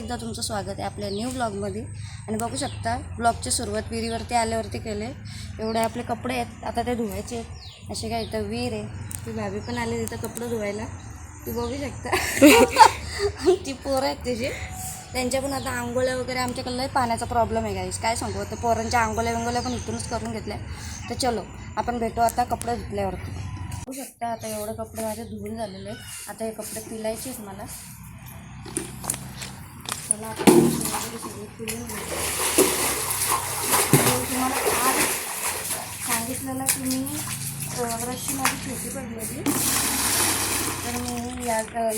एकदा तुमचं स्वागत आहे आपल्या न्यू ब्लॉगमध्ये. आणि बघू शकता ब्लॉगची सुरुवात विहिरीवरती आल्यावरती केले. एवढे आपले कपडे आहेत, आता ते धुवायचे आहेत. असे काय इथं विहीर आहे, ती भाभी पण आली तिथं कपडे धुवायला. ती बघू शकता ती पोरं आहेत त्याची, त्यांच्या पण आता आंघोळ्या वगैरे. आमच्याकडलं पाण्याचा प्रॉब्लेम आहे गाईस, काय सांगू. तर पोरांच्या आंघोळ्या पण इथूनच करून घेतल्या. तर चलो आपण भेटू आता कपडे धुतल्यावरती. बघू शकता आता एवढे कपडे माझे धुवून झालेले आहेत. आता हे कपडे पिलायचे आहेत मला. चला आता सगळे पिळून तुम्हाला आज सांगितलेलं की मी रश्शी माझी छोटी पडलेली, तर मी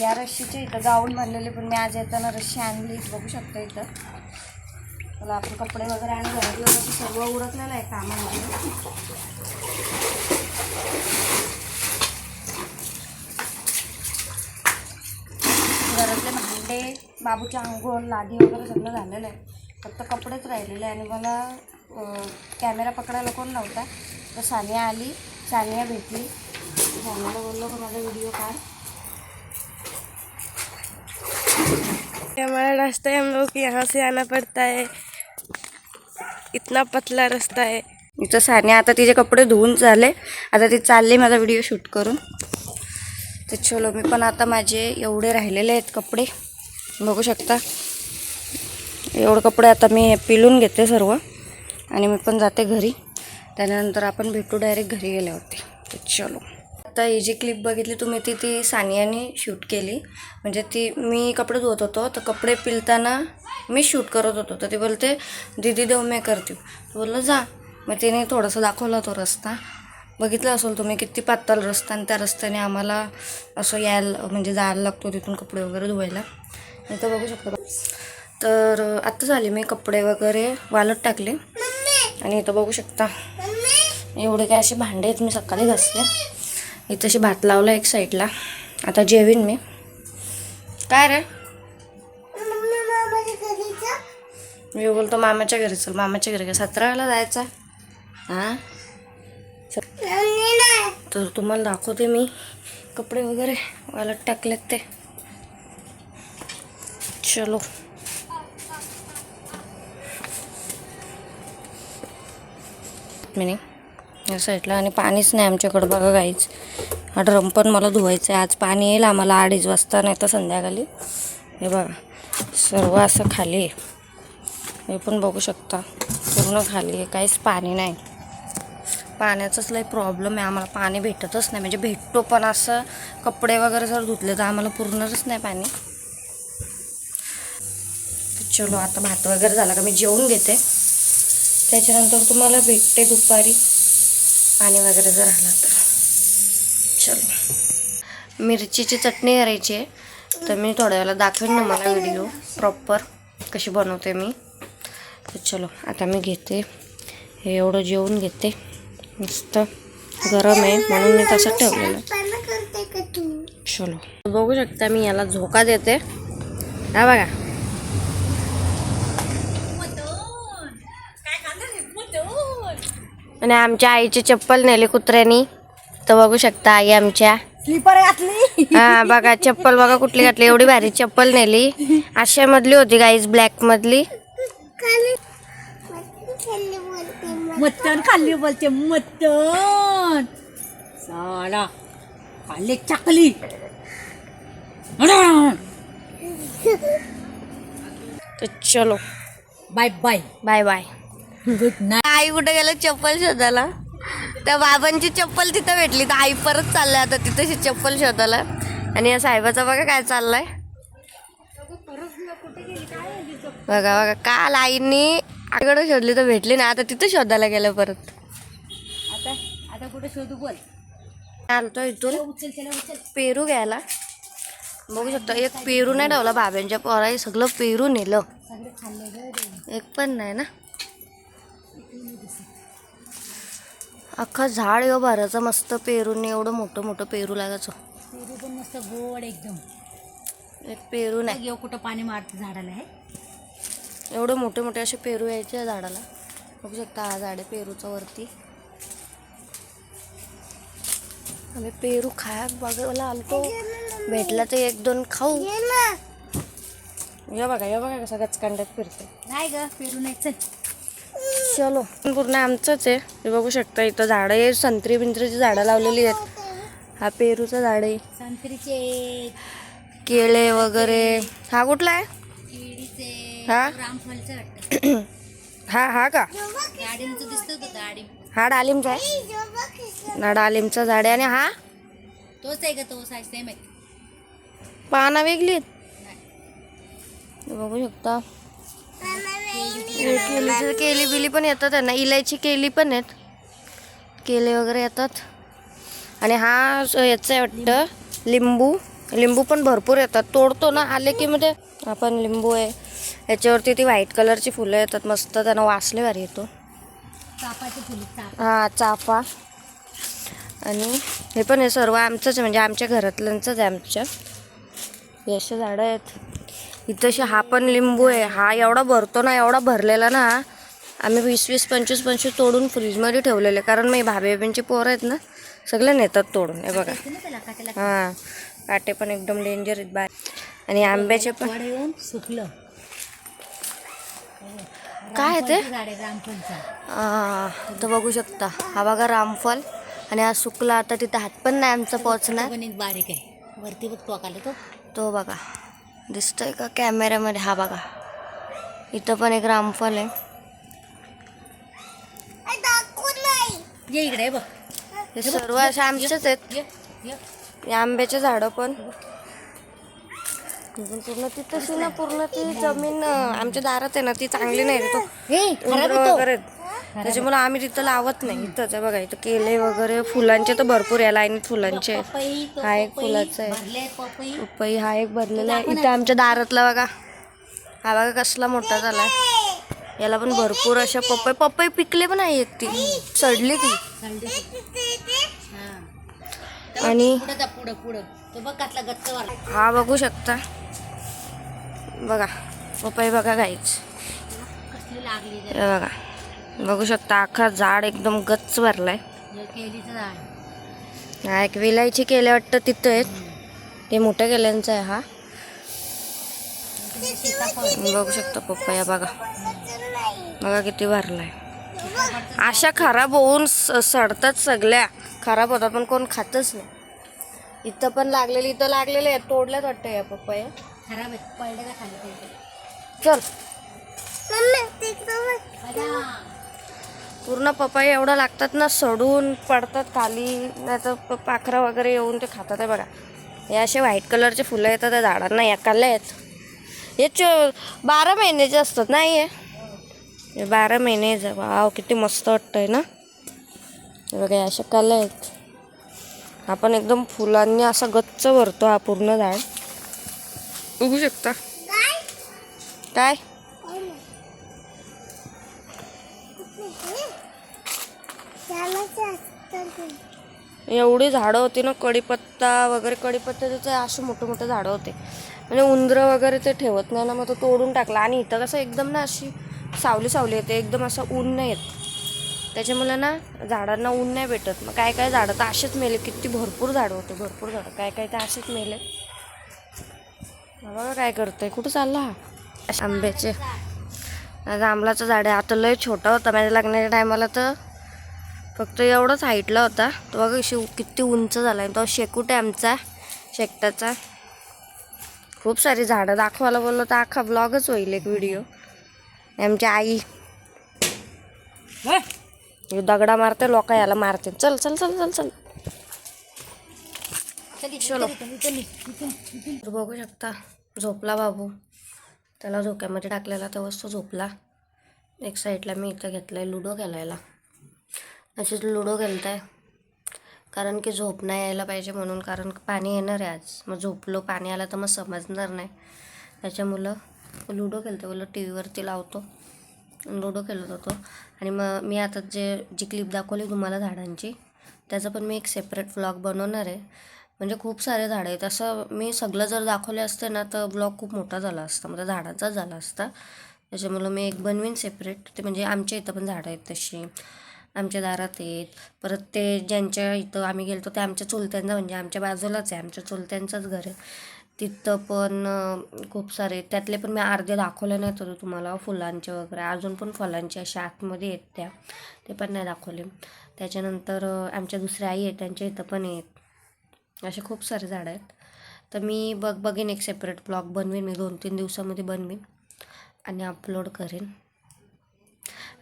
या रश्शीच्या इथं गाऊन भरलेले, पण मी आज येताना रश्शी आणली. बघू शकता इथं. चला आपण कपडे वगैरे आणि घरातलं वगैरे सर्व उरकलेलं आहे कामामध्ये. घरातले भांडे, बाबूचे अंघोळ, लादी वगैरे सगळं झालेलं आहे. फक्त कपडेच राहिलेले आहे. आणि मला कॅमेरा पकडायला कोण नव्हता, तर सानिया आली. सानिया भेटली. सानियाला बोललो की माझा व्हिडिओ काढ. हमारा रास्ता है, हम लोग को यहाँ से आना पड़ता है, इतना पतला रास्ता है. इथं सानिया आता तिचे कपडे धुवून झाले, आता ती चालली माझा व्हिडिओ शूट करून. तर चलो मी पण आता माझे एवढे राहिलेले आहेत कपडे, बघू शकता. एवढे कपडे आता मी पिळून घेते सर्व, आणि मी पण जाते घरी. त्यानंतर आपण भेटू डायरेक्ट घरी गेल्यावरती. तर चलो. आता ही जी क्लिप बघितली तुम्ही ती सानियाने शूट केली. म्हणजे ती मी कपडे धुवत होतो, तर कपडे पिळताना मी शूट करत होतो. तर ती बोलते दीदी देव मैं करती हूँ. बोललं जा. मग तिने थोडंसं दाखवला तो रस्ता. बघितलं असेल तुम्ही किती पातळ रस्ता, आणि त्या रस्त्याने आम्हाला असं यायला म्हणजे जायला लागतो तिथून कपडे वगैरे धुवायला. इथं बघू शकता. तर आत्ता झाले मी कपडे वगैरे वाळत टाकले. आणि इथं बघू शकता एवढे काय असे भांडे आहेत, मी सकाळी घासले. इथं अशी भात लावला एक साईडला. आता जेवीन मी. काय रे मी बोलतो मामाच्या घरी चल. मामाच्या घरी का 17 जायचं? हां, तर तुम्हाला दाखवते मी कपडे वगैरे वाळत टाकलेत ते. चलो. मी या साईडला. आणि पाणीच नाही आमच्याकडं बघा गाईच. हा ड्रम पण मला धुवायचं आहे. आज पाणी येईल आम्हाला 2:30 वाजता, नाही तर संध्याकाळी. हे बघा सर्व असं खाली आहे. हे पण बघू शकता पूर्ण खाली आहे, काहीच पाणी नाही. पाण्याचाच लई प्रॉब्लेम आहे. आम्हाला पाणी भेटतच नाही. म्हणजे भेटतो पण असं कपडे वगैरे जर धुतले तर आम्हाला पूर्णच नाही पाणी. चलो आता भात वगैरे झाला का मी जेवून घेते. त्याच्यानंतर तुम्हाला भेटते दुपारी पाणी वगैरे जर आलं तर. चलो. मिरचीची चटणी करायची आहे, तर मी थोड्या वेळेला दाखवेन ना मला व्हिडिओ प्रॉपर कशी बनवते मी. तर चलो आता मी घेते हे एवढं जेवून घेते. मस्त गरम आहे म्हणून मी तसं ठेवलेलं. चलो. बघू शकता मी याला झोका देते. हा बघा. आणि आमच्या आईची चप्पल नेली कुत्र्यानी. तर बघू शकता आई आमच्या स्लीपर घातली. हा बघा चप्पल बघा कुठली घातली. एवढी भारी चप्पल नेली. अशा मधली होती गाईज, ब्लॅक मधली. मटण खाल्ली बोलते. मटण साला खाल्ले चकली. तर चलो bye bye bye bye. Good night. आई कुठे गेलं चप्पल शोधायला. त्या बाबांची चप्पल तिथं भेटली, तर आई परत चाललंय आता तिथंशी चप्पल शोधायला. आणि या साहेबाचा बघा काय चाललंय. बघा बघा काल आईनी आईकडे शोधली तर भेटली ना, आता तिथं शोधायला गेलं परत. आता कुठे शोधू बोल. आलतो इथून पेरू घ्यायला. बघू शकता एक पेरू नाही ठेवला बाबांच्या पोराई, सगळं पेरू नेलं. एक पण नाही ना. अख्खा झाड येऊ भरायचं मस्त पेरूने. एवढं मोठं मोठं पेरू लागायचं. पेरू पण मस्त गोड एकदम. एक पेरू नाही. कुठं पाणी मारत झाडाला आहे. एवढे मोठे मोठे असे पेरू यायचे या झाडाला. बघू शकता हा झाड आहे पेरूचा वरती. आम्ही पेरू खाया बघायला आलतो, भेटला तर 1-2 खाऊ. या बघा कसं गचकांड्यात फिरते. नाही ग फिरू नाही चल. चलो पूर्ण आमचंच आहे. हे बघू शकता इथं झाडं आहे, संत्री बिंत्रीची झाडं लावलेली आहेत. हा पेरूचं झाड आहे, संत्रीचे, केळे वगैरे. हा कुठला आहे? केळीचे, हा रामफलचं वाटतं. हा का? डाळिंबचं दिसतं होतं डाळिंब. हा डालिमचा आहे ना, डालिमचा झाड आहे. आणि हा तोच आहे का तो साईज सेम आहे. पाना वेगळी आहेत. बघू शकता केली बिली पण येतात त्यांना, इलायची केली पण आहेत, केले वगैरे येतात. आणि हा याचं आहे वाटतं लिंबू पण भरपूर येतात. तोडतो ना आले की मध्ये आपण लिंबू आहे. याच्यावरती ती व्हाईट कलरची फुलं येतात मस्त, त्यांना वासले भारी येतो. चापाची फुले, हा चाफा. आणि हे पण हे सर्व आमचंच म्हणजे आमच्या घरातल्यांचंच आहे. आमच्या हे असे झाडं आहेत. इथं हा पण लिंबू आहे. हा एवढा भरतो ना, एवढा भरलेला ना, आम्ही 20 25 तोडून फ्रीजमध्ये ठेवलेले. कारण मी भाभीची पोरं आहेत ना, सगळे नेतात तोडून. हे बघा हां, काटे पण एकदम डेंजर आहेत बाय. आणि आंब्याचे पण येऊन सुकलं. काय ते रामफलचा तर बघू शकता. हा बघा रामफल. आणि हा सुकला, आता तिथं हात पण नाही आमचा पोचणार. पण एक बारीक आहे वरती बघ तो आला तो बघा दिसतोय का कॅमेऱ्यामध्ये? हा बघा इथं पण एक रामफल आहे. ये इकडे बघ. हे सर्व असे आमचेच आहेत. या आंब्याचे झाडं पण पूर्ण ती तशी ना, पूर्ण ती जमीन आमच्या दारात आहे ना, ती चांगली नाही रे. तो उंदरं वगैरे त्याच्यामुळे आम्ही तिथं लावत नाही. इथंच आहे बघा, इथं केले वगैरे फुलांचे तर भरपूर आहे. लाईनीत फुलांचे. हा एक फुलाचा आहे पपई. हा एक भरलेला आहे. इथं आमच्या दारातला बघा, हा बघा कसला मोठा झाला. याला पण भरपूर अशा पपई पिकले पण आहेत. ती सडली ती. आणि हा बघू शकता बघा पपई बघा गाईच. हे बघा बघू शकता अख्खा झाड एकदम गच्च भरलाय. हा एक विलायची केले वाटतं तिथं आहेत. ते मोठ्या केल्यांचा आहे. हा बघू शकता पपया बघा किती भरलाय. अशा खराब होऊन सडतात, सगळ्या खराब होतात पण कोण खातच नाही. इथं पण लागलेली, इथं लागलेले आहेत. तोडल्यात वाटतं या पपया. खराब आहेत, पडले का खाली. चल पूर्ण पपया एवढं लागतात ना, सडून पडतात खाली. नाही तर पाखरं वगैरे येऊन ते खातात. आहे बघा हे असे व्हाईट कलरचे फुलं येतात त्या झाडांना. या काल्या आहेत. हे 12 महिन्याचे असतात नाही हे 12 महिने. वाव किती मस्त वाटतंय ना. हे बघा अशा काल्या आहेत. आपण एकदम फुलांनी असा गच्च भरतो हा पूर्ण झाड. बघू शकता काय एवढी झाडं होती ना. कढीपत्ता वगैरे, कढीपत्त्याचे असे मोठे मोठे झाडं होते. म्हणजे उंदरं वगैरे ते ठेवत नाही ना, मग तो तोडून टाकला. आणि इथं कसं एकदम ना अशी सावली येते, एकदम असं ऊन नाही येत. त्याच्यामुळे ना झाडांना ऊन नाही भेटत. मग काय झाडं तर असेच मेले. किती भरपूर झाडं होते, भरपूर झाडं. काय तर असेच मेले. बघा काय करतोय, कुठं चालला हा? आंब्याचे जांभळाचं झाड आहे. आता लय छोटा होता माझ्या लग्नाच्या टायमाला, तर फक्त एवढंच हाईटला होता. तो बघा किती उंच झाला. तो शेकूट आहे आमचा शेकटाचा. खूप सारी झाडं दाखवायला बोललो तर अख्खा ब्लॉगच होईल, एक व्हिडिओ. आमची आई दगडा मारते, लोक याला मारते. चल चल चल चल चल चलो. बघू शकता झोपला बाबू. त्याला झोक्यामध्ये टाकलेला तेव्हाच तो झोपला. एक साईडला मी इथं घेतलाय लुडो खेळायला. अशीच लुडो खेळताय कारण की झोप नाही यायला पाहिजे म्हणून. कारण पाणी येणार आहे आज. मग झोपलो, पाणी आलं तर मग समजणार नाही. त्याच्यामुळं लुडो खेळतो. बोललो टी व्हीवरती लावतो, लुडो खेळत होतो. आणि मग मी आता जी क्लिप दाखवली तुम्हाला झाडांची, त्याचं पण मी एक सेपरेट व्लॉग बनवणार आहे. म्हणजे खूप सारे झाडं आहेत. असं मी सगळं जर दाखवले असते ना तर ब्लॉग खूप मोठा झाला असता, म्हणजे झाडांचाच झाला असता. त्याच्यामुळं मी एक बनवीन सेपरेट. ते म्हणजे आमच्या इथं पण झाडं आहेत तशी, आमच्या दारात आहेत. परत ते ज्यांच्या इथं आम्ही गेलो ते आमच्या चुलत्यांचा, म्हणजे आमच्या बाजूलाच आहे, आमच्या चुलत्यांचंच घर आहे. तिथं पण खूप सारे, त्यातले पण मी अर्धे दाखवले नाही तर तुम्हाला, फुलांचे वगैरे. अजून पण फुलांचे अशा आतमध्ये आहेत त्या, ते पण नाही दाखवले. त्याच्यानंतर आमच्या दुसऱ्या आई आहेत, त्यांच्या इथं पण आहेत. असे खूप सारे झाडं आहेत. तर मी बघेन एक सेपरेट ब्लॉग बनवेन मी, 2-3 दिवसामध्ये बनवेन आणि अपलोड करेन.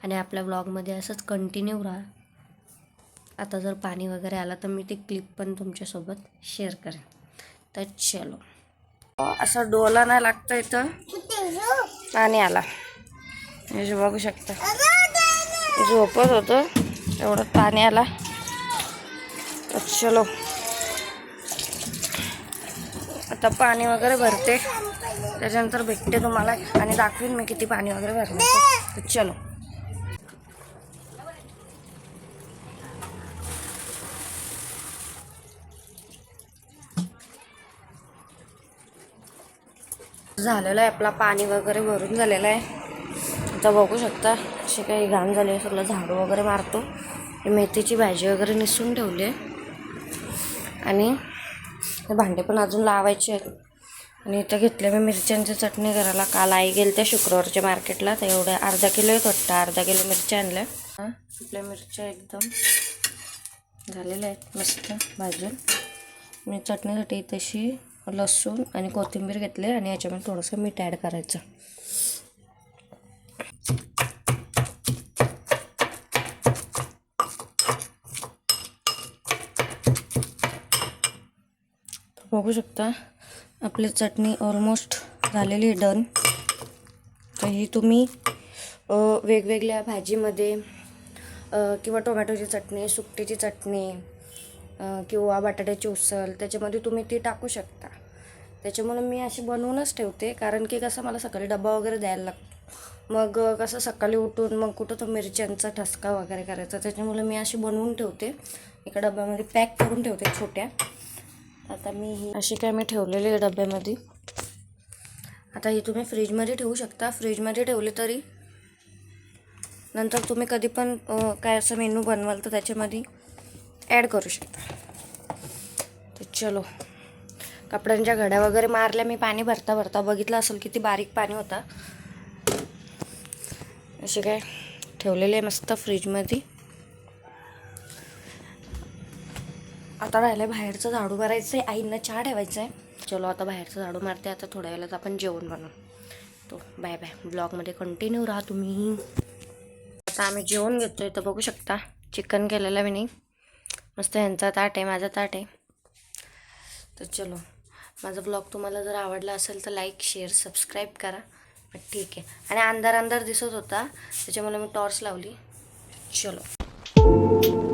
आणि आपल्या ब्लॉगमध्ये असंच कंटिन्यू राहा. आता जर पाणी वगैरे आलं तर मी ती क्लिप पण तुमच्यासोबत शेअर करेन. तर चलो, असा डोला नाही लागतं इथं, पाणी आला हे बघू शकता. झोपत होतं एवढं पाणी आला. तर चलो, आता पाणी वगैरे भरते, त्याच्यानंतर भेटते तुम्हाला आणि दाखवीन मी किती पाणी वगैरे भरलं. तर चलो, झालेलं आहे आपला पाणी वगैरे भरून झालेलं आहे. आता बघू शकता अशी काही घाण झाली आहे, सगळं झाडू वगैरे मारतो. मेथीची भाजी वगैरे निसून ठेवली आहे आणि भांडे पण अजून लावायचे आहेत. आणि इथं घेतले मी मिरच्यांची चटणी करायला. काल आई गेली त्या शुक्रवारच्या मार्केटला, तर एवढ्या अर्धा किलो आहेत वाटतं, अर्धा किलो मिरच्या आणल्या. आपल्या मिरच्या एकदम झालेल्या आहेत मस्त भाजून. मी चटणीसाठी तशी लसूण आणि कोथिंबीर घेतले आणि याच्यामध्ये थोडंसं मीठ ॲड करायचं. बघू शकता आपली चटणी ऑलमोस्ट झालेली डन. तर ही तुम्ही वेगवेगळ्या भाजीमध्ये किंवा टोमॅटोची चटणी, सुकटीची चटणी किंवा बटाट्याची उसळ, त्याच्यामध्ये तुम्ही ती टाकू शकता. त्याच्यामुळे मी अशी बनवूनच ठेवते, कारण की कसं मला सकाळी डबा वगैरे द्यायला लागतो. मग कसं सकाळी उठून मग कुठं तो मिरच्यांचा ठसका वगैरे करायचा, त्याच्यामुळे मी अशी बनवून ठेवते. एका डब्यामध्ये पॅक करून ठेवते छोट्या. आता मी ही अशी काय मी ठेवलेली आहे डब्यामध्ये. आता ही तुम्ही फ्रीजमध्ये ठेवू शकता. फ्रीजमध्ये ठेवली तरी नंतर तुम्ही कधी पण काय असं मेनू बनवाल तर त्याच्यामध्ये ॲड करू शकता. तर चलो, कपड्यांच्या घड्या वगैरे मारल्या मी पाणी भरता भरता. बघितलं असेल किती बारीक पाणी होता. असे काय ठेवलेले आहे मस्त फ्रीजमध्ये. आता राहिलं आहे बाहेरचं झाडू मारायचं आहे, आईंना चहा ठेवायचा आहे. चलो आता बाहेरचं झाडू मारते. आता थोड्या वेळात आपण जेवण बनवू. तो बाय बाय, ब्लॉगमध्ये कंटिन्यू राहा तुम्ही. आता आम्ही जेवण घेतो आहे. तर बघू शकता चिकन केलेलं मी नाही, मस्त यांचा ताट आहे, माझा ताट आहे. तर चलो, माझा ब्लॉग तुम्हाला जर आवडला असेल तर लाईक, शेअर, सबस्क्राईब करा. ठीक आहे. आणि अंधार दिसत होता त्याच्यामुळे मी टॉर्च लावली. चलो.